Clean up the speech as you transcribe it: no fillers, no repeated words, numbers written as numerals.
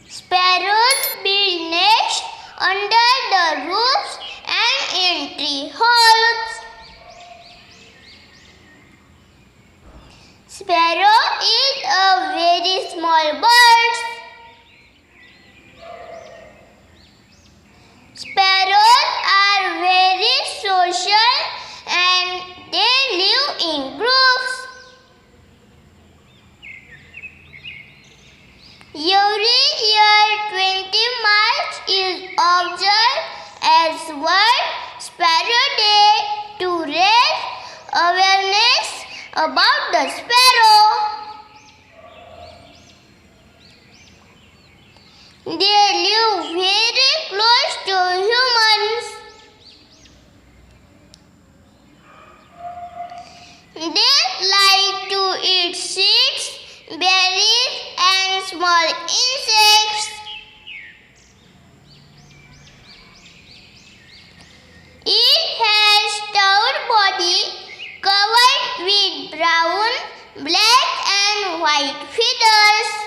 Sparrows build nests under the roofs and in tree holes. Sparrow is a very small bird. Sparrows are very social and they live in groups. Every year 20 March is observed as World Sparrow Day to raise awareness about the sparrow. They live very close to humans. They like to eat seeds, berries, and small insects. It has stout body covered with brown, black, and white feathers.